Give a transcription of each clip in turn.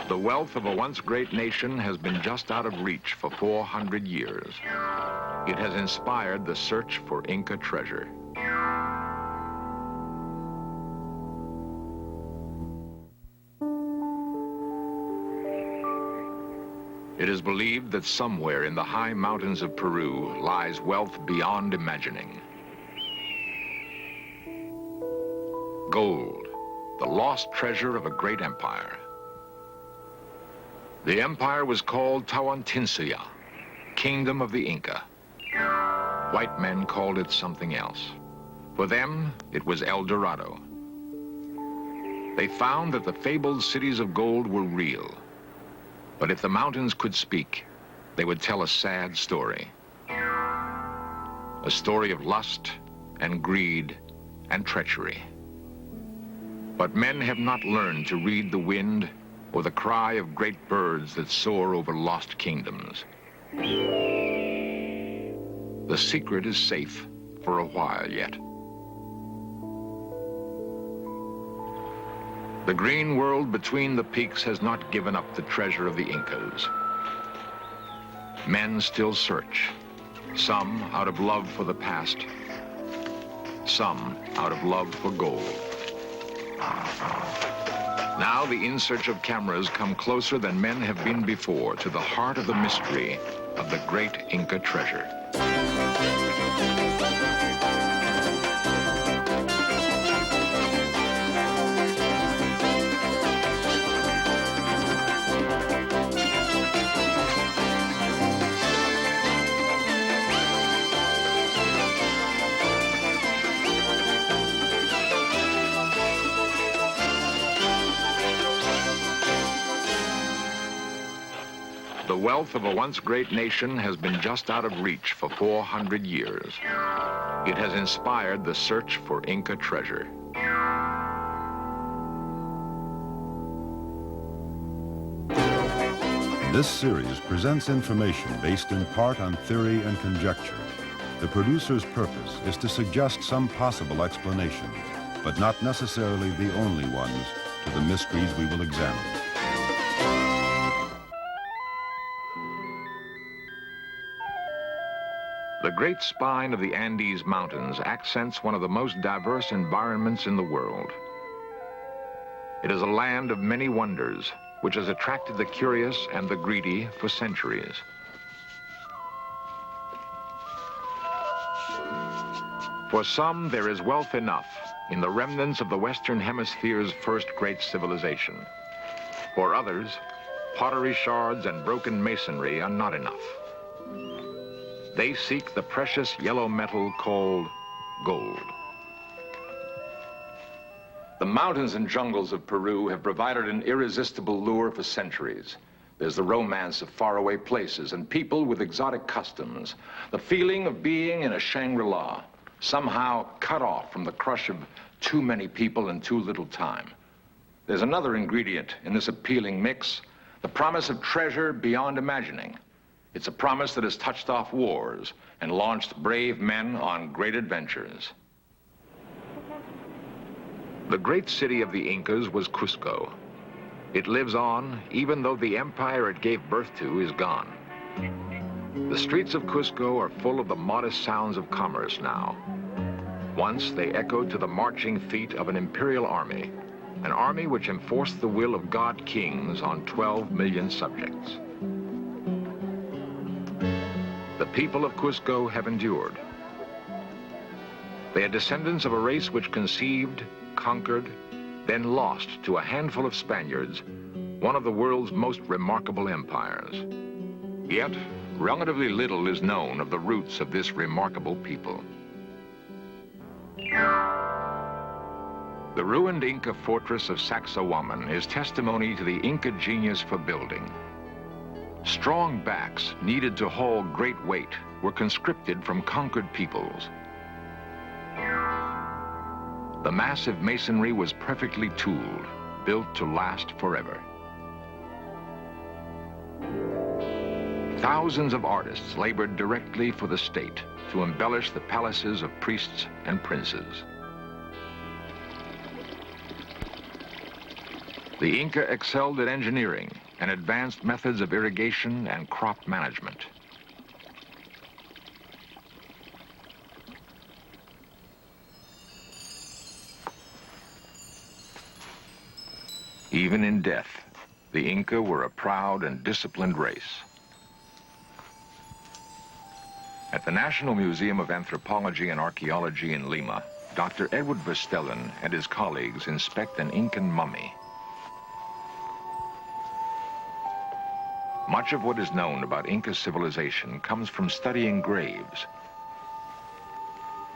The wealth of a once great nation has been just out of reach for 400 years. It has inspired the search for Inca treasure. It is believed that somewhere in the high mountains of Peru lies wealth beyond imagining. Gold, the lost treasure of a great empire. The empire was called Tawantinsuya, Kingdom of the Inca. White men called it something else. For them, it was El Dorado. They found that the fabled cities of gold were real. But if the mountains could speak, they would tell a sad story. A story of lust and greed and treachery. But men have not learned to read the wind or the cry of great birds that soar over lost kingdoms. The secret is safe for a while yet. The green world between the peaks has not given up the treasure of the Incas. Men still search, some out of love for the past, some out of love for gold. Now the in search of cameras come closer than men have been before to the heart of the mystery of the great Inca treasure. The wealth of a once great nation has been just out of reach for 400 years. It has inspired the search for Inca treasure. This series presents information based in part on theory and conjecture. The producer's purpose is to suggest some possible explanation, but not necessarily the only ones, to the mysteries we will examine. The great spine of the Andes Mountains accents one of the most diverse environments in the world. It is a land of many wonders, which has attracted the curious and the greedy for centuries. For some, there is wealth enough in the remnants of the Western Hemisphere's first great civilization. For others, pottery shards and broken masonry are not enough. They seek the precious yellow metal called gold. The mountains and jungles of Peru have provided an irresistible lure for centuries. There's the romance of faraway places and people with exotic customs, the feeling of being in a Shangri-La, somehow cut off from the crush of too many people in too little time. There's another ingredient in this appealing mix, the promise of treasure beyond imagining. It's a promise that has touched off wars and launched brave men on great adventures. The great city of the Incas was Cusco. It lives on, even though the empire it gave birth to is gone. The streets of Cusco are full of the modest sounds of commerce now. Once they echoed to the marching feet of an imperial army, an army which enforced the will of God kings on 12 million subjects. The people of Cusco have endured. They are descendants of a race which conceived, conquered, then lost to a handful of Spaniards, one of the world's most remarkable empires. Yet, relatively little is known of the roots of this remarkable people. The ruined Inca fortress of Sacsayhuaman is testimony to the Inca genius for building. Strong backs needed to haul great weight were conscripted from conquered peoples. The massive masonry was perfectly tooled, built to last forever. Thousands of artists labored directly for the state to embellish the palaces of priests and princes. The Inca excelled at engineering and advanced methods of irrigation and crop management. Even in death, the Inca were a proud and disciplined race. At the National Museum of Anthropology and Archaeology in Lima, Dr. Edward Verstellen and his colleagues inspect an Incan mummy. Much of what is known about Inca civilization comes from studying graves.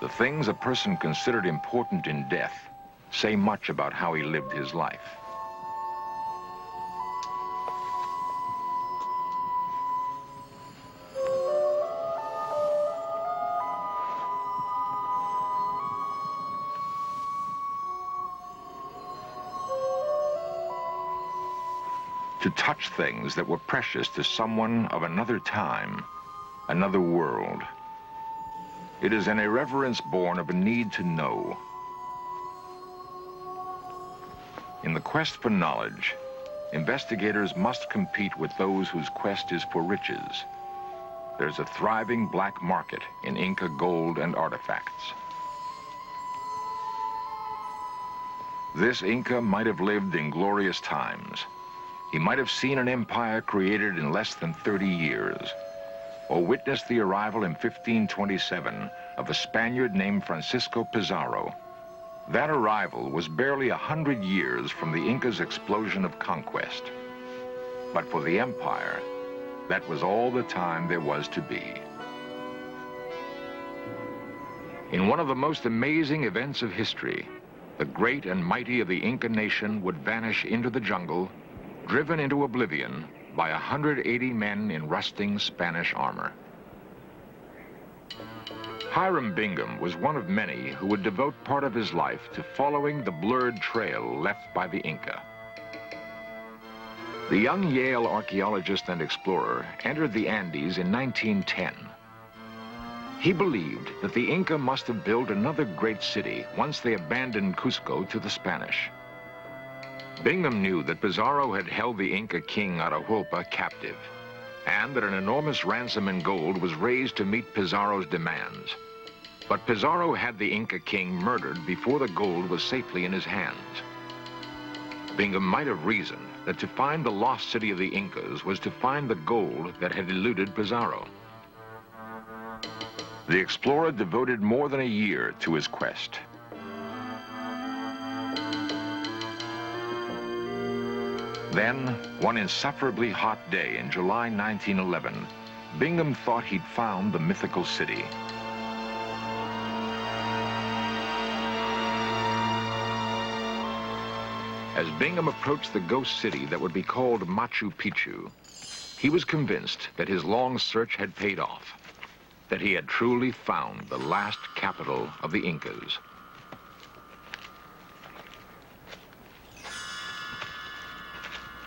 The things a person considered important in death say much about how he lived his life. To touch things that were precious to someone of another time, another world. It is an irreverence born of a need to know. In the quest for knowledge, investigators must compete with those whose quest is for riches. There's a thriving black market in Inca gold and artifacts. This Inca might have lived in glorious times. He might have seen an empire created in less than 30 years, or witnessed the arrival in 1527 of a Spaniard named Francisco Pizarro. That arrival was barely 100 years from the Inca's explosion of conquest. But for the empire, that was all the time there was to be. In one of the most amazing events of history, the great and mighty of the Inca nation would vanish into the jungle, driven into oblivion by 180 men in rusting Spanish armor. Hiram Bingham was one of many who would devote part of his life to following the blurred trail left by the Inca. The young Yale archaeologist and explorer entered the Andes in 1910. He believed that the Inca must have built another great city once they abandoned Cusco to the Spanish. Bingham knew that Pizarro had held the Inca king Atahualpa captive, and that an enormous ransom in gold was raised to meet Pizarro's demands. But Pizarro had the Inca king murdered before the gold was safely in his hands. Bingham might have reasoned that to find the lost city of the Incas was to find the gold that had eluded Pizarro. The explorer devoted more than a year to his quest. Then, one insufferably hot day in July 1911, Bingham thought he'd found the mythical city. As Bingham approached the ghost city that would be called Machu Picchu, he was convinced that his long search had paid off, that he had truly found the last capital of the Incas.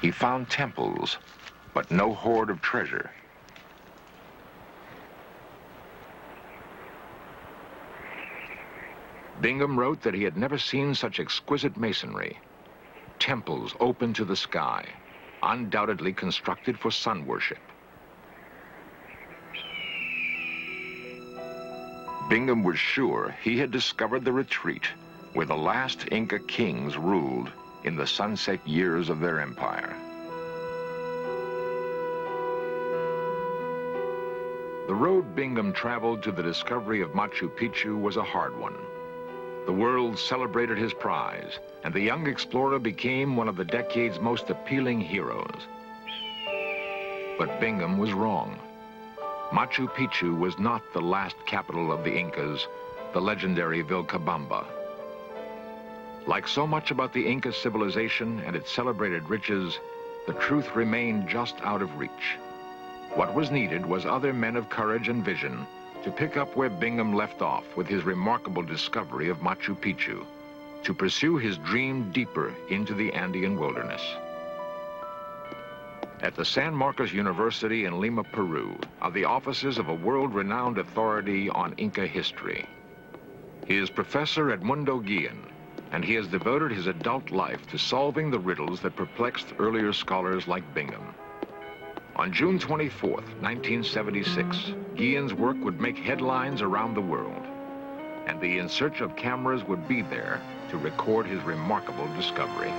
He found temples, but no hoard of treasure. Bingham wrote that he had never seen such exquisite masonry. Temples open to the sky, undoubtedly constructed for sun worship. Bingham was sure he had discovered the retreat where the last Inca kings ruled in the sunset years of their empire. The road Bingham traveled to the discovery of Machu Picchu was a hard one. The world celebrated his prize, and the young explorer became one of the decade's most appealing heroes. But Bingham was wrong. Machu Picchu was not the last capital of the Incas, the legendary Vilcabamba. Like so much about the Inca civilization and its celebrated riches, the truth remained just out of reach. What was needed was other men of courage and vision to pick up where Bingham left off with his remarkable discovery of Machu Picchu, to pursue his dream deeper into the Andean wilderness. At the San Marcos University in Lima, Peru, are the offices of a world-renowned authority on Inca history. He is Professor Edmundo Guillen, and he has devoted his adult life to solving the riddles that perplexed earlier scholars like Bingham. On June 24th, 1976, Guillen's work would make headlines around the world, and the In Search of cameras would be there to record his remarkable discovery.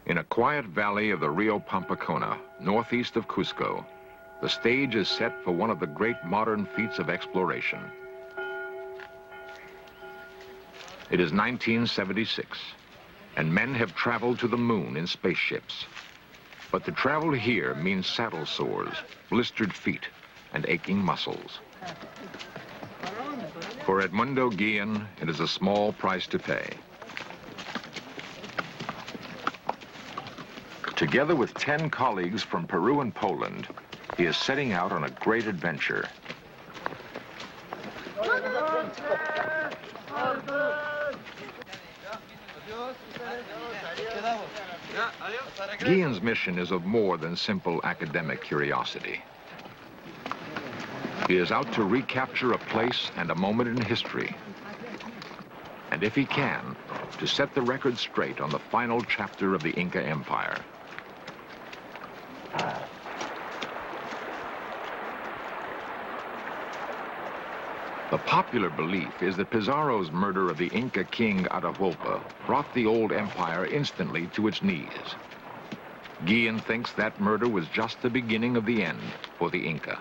In a quiet valley of the Rio Pampacona, northeast of Cusco, the stage is set for one of the great modern feats of exploration. It is 1976, and men have traveled to the moon in spaceships. But to travel here means saddle sores, blistered feet, and aching muscles. For Edmundo Guillen, it is a small price to pay. Together with 10 colleagues from Peru and Poland, he is setting out on a great adventure. Guillen's mission is of more than simple academic curiosity. He is out to recapture a place and a moment in history. And if he can, to set the record straight on the final chapter of the Inca Empire. The popular belief is that Pizarro's murder of the Inca king Atahualpa brought the old empire instantly to its knees. Guillen thinks that murder was just the beginning of the end for the Inca.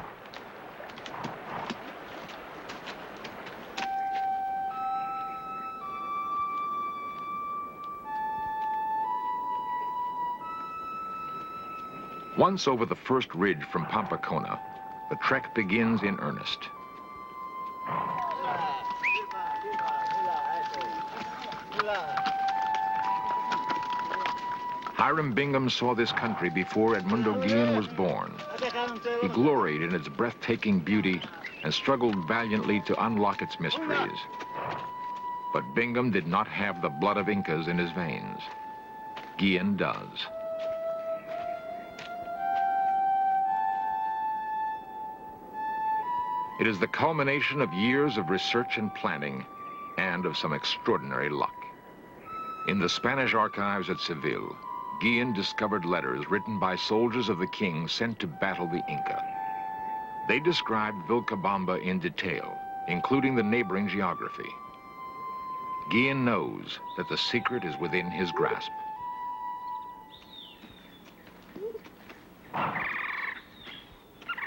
Once over the first ridge from Pampacona, the trek begins in earnest. Hiram Bingham saw this country before Edmundo Guillen was born. He gloried in its breathtaking beauty and struggled valiantly to unlock its mysteries. But Bingham did not have the blood of Incas in his veins. Guillen does. It is the culmination of years of research and planning, and of some extraordinary luck. In the Spanish archives at Seville, Guillen discovered letters written by soldiers of the king sent to battle the Inca. They described Vilcabamba in detail, including the neighboring geography. Guillen knows that the secret is within his grasp.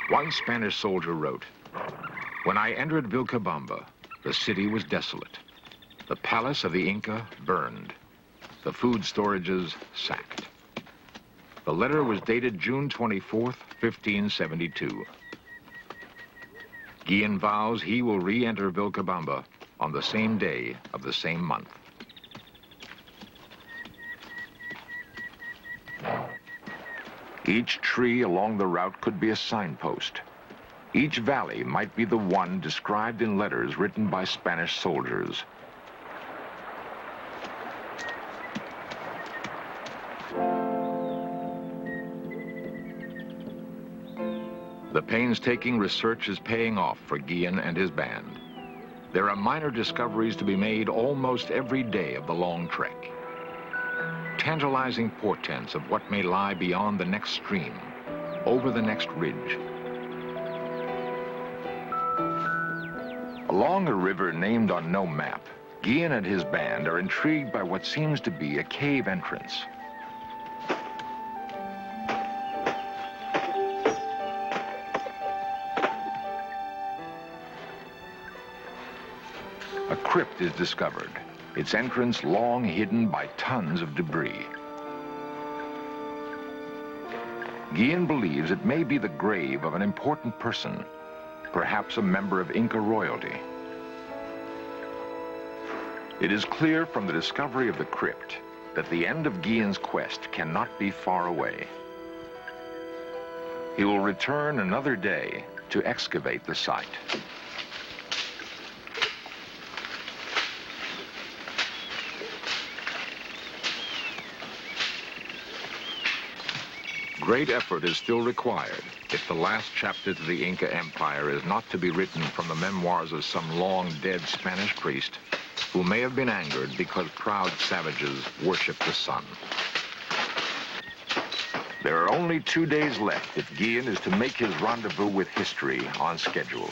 One Spanish soldier wrote, "When I entered Vilcabamba, the city was desolate. The palace of the Inca burned. The food storages sacked." The letter was dated June 24th, 1572. Guillen vows he will re-enter Vilcabamba on the same day of the same month. Each tree along the route could be a signpost. Each valley might be the one described in letters written by Spanish soldiers. The painstaking research is paying off for Guillen and his band. There are minor discoveries to be made almost every day of the long trek. Tantalizing portents of what may lie beyond the next stream, over the next ridge. Along a river named on no map, Guillen and his band are intrigued by what seems to be a cave entrance. A crypt is discovered, its entrance long hidden by tons of debris. Guillen believes it may be the grave of an important person, perhaps a member of Inca royalty. It is clear from the discovery of the crypt that the end of Guillen's quest cannot be far away. He will return another day to excavate the site. Great effort is still required if the last chapter to the Inca Empire is not to be written from the memoirs of some long-dead Spanish priest who may have been angered because proud savages worshiped the sun. There are only 2 days left if Guillen is to make his rendezvous with history on schedule.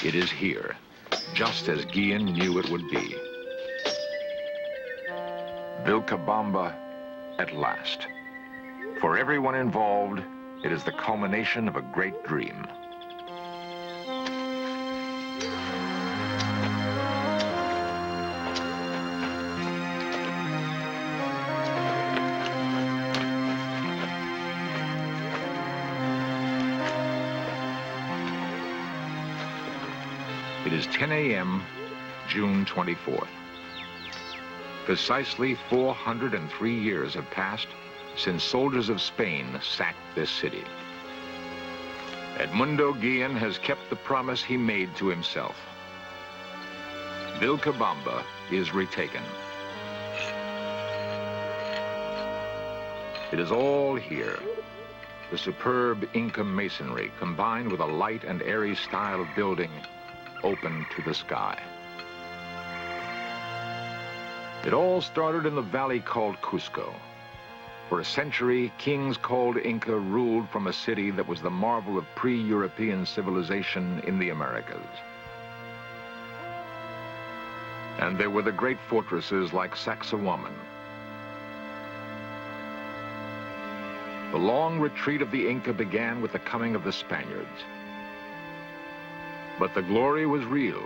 It is here, just as Guillen knew it would be. Vilcabamba at last. For everyone involved, it is the culmination of a great dream. It is 10 a.m., June 24th. Precisely 403 years have passed since soldiers of Spain sacked this city. Edmundo Guillen has kept the promise he made to himself. Vilcabamba is retaken. It is all here. The superb Inca masonry combined with a light and airy style of building open to the sky. It all started in the valley called Cusco. For a century, kings called Inca ruled from a city that was the marvel of pre-European civilization in the Americas. And there were the great fortresses like Sacsayhuaman. The long retreat of the Inca began with the coming of the Spaniards. But the glory was real.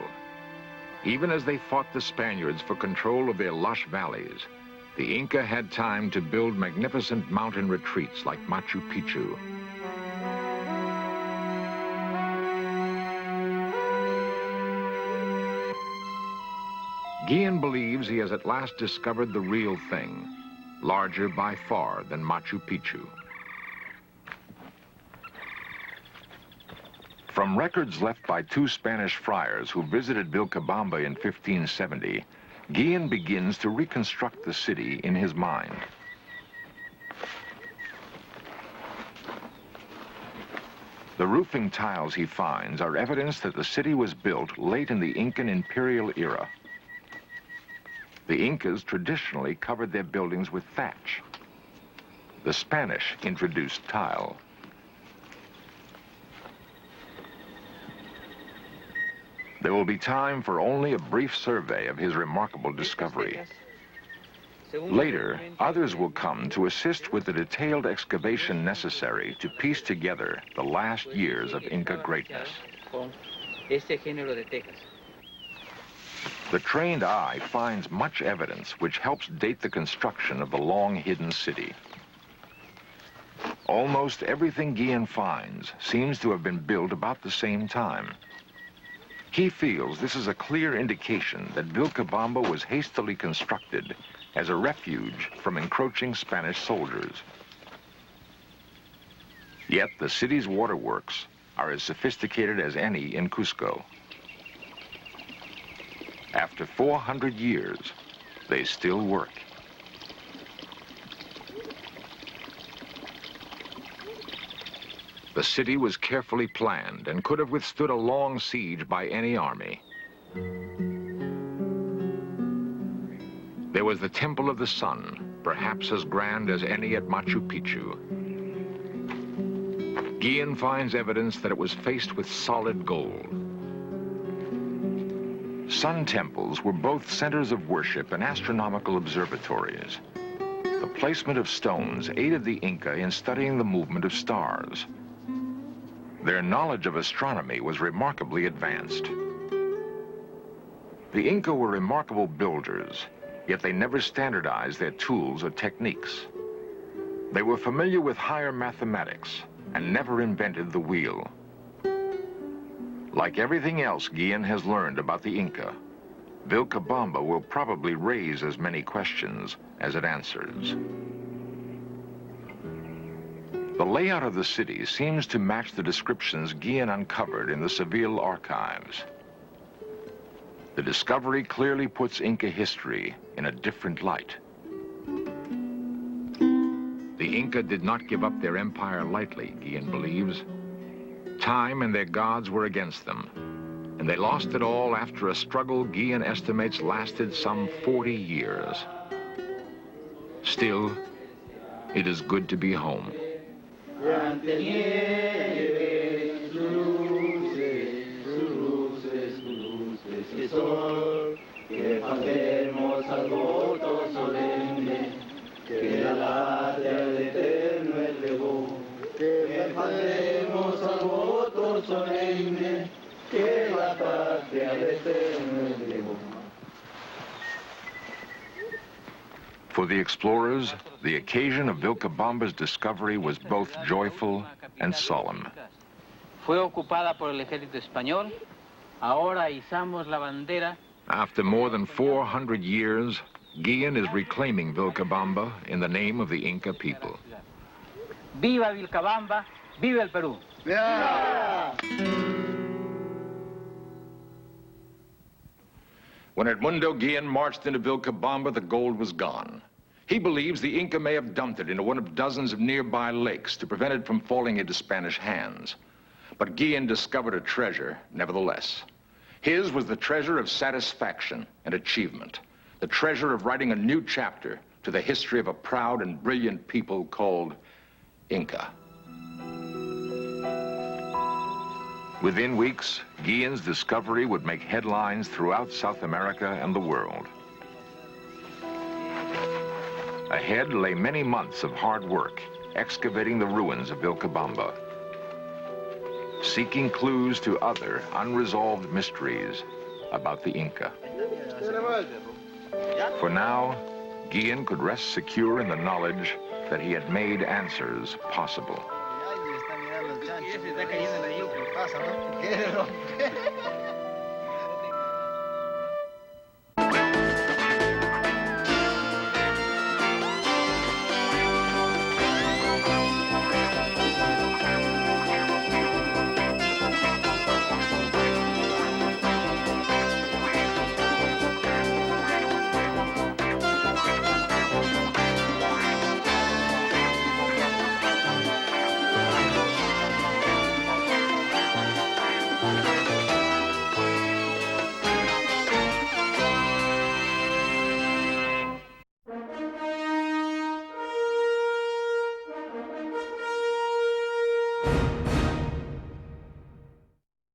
Even as they fought the Spaniards for control of their lush valleys, the Inca had time to build magnificent mountain retreats like Machu Picchu. Guillen believes he has at last discovered the real thing, larger by far than Machu Picchu. From records left by 2 Spanish friars who visited Vilcabamba in 1570, Guillen begins to reconstruct the city in his mind. The roofing tiles he finds are evidence that the city was built late in the Incan imperial era. The Incas traditionally covered their buildings with thatch. The Spanish introduced tile. There will be time for only a brief survey of his remarkable discovery. Later, others will come to assist with the detailed excavation necessary to piece together the last years of Inca greatness. The trained eye finds much evidence which helps date the construction of the long-hidden city. Almost everything Guillen finds seems to have been built about the same time. He feels this is a clear indication that Vilcabamba was hastily constructed as a refuge from encroaching Spanish soldiers. Yet the city's waterworks are as sophisticated as any in Cusco. After 400 years, they still work. The city was carefully planned and could have withstood a long siege by any army. There was the Temple of the Sun, perhaps as grand as any at Machu Picchu. Guillen finds evidence that it was faced with solid gold. Sun temples were both centers of worship and astronomical observatories. The placement of stones aided the Inca in studying the movement of stars. Their knowledge of astronomy was remarkably advanced. The Inca were remarkable builders, yet they never standardized their tools or techniques. They were familiar with higher mathematics and never invented the wheel. Like everything else Guillen has learned about the Inca, Vilcabamba will probably raise as many questions as it answers. The layout of the city seems to match the descriptions Guillen uncovered in the Seville archives. The discovery clearly puts Inca history in a different light. The Inca did not give up their empire lightly, Guillen believes. Time and their gods were against them, and they lost it all after a struggle Guillen estimates lasted some 40 years. Still, it is good to be home. For the explorers, the occasion of Vilcabamba's discovery was both joyful and solemn. Fue ocupada por el ejército español. Ahora izamos la bandera. After more than 400 years, Guillen is reclaiming Vilcabamba in the name of the Inca people. Viva Vilcabamba, viva el Perú. Yeah. When Edmundo Guillen marched into Vilcabamba, the gold was gone. He believes the Inca may have dumped it into one of dozens of nearby lakes to prevent it from falling into Spanish hands. But Guillen discovered a treasure, nevertheless. His was the treasure of satisfaction and achievement, the treasure of writing a new chapter to the history of a proud and brilliant people called Inca. Within weeks, Guillen's discovery would make headlines throughout South America and the world. Ahead lay many months of hard work, excavating the ruins of Vilcabamba, seeking clues to other unresolved mysteries about the Inca. For now, Guillen could rest secure in the knowledge that he had made answers possible. Está mirando el chancho. Ese está cayendo en la isla, ¿qué pasa, no?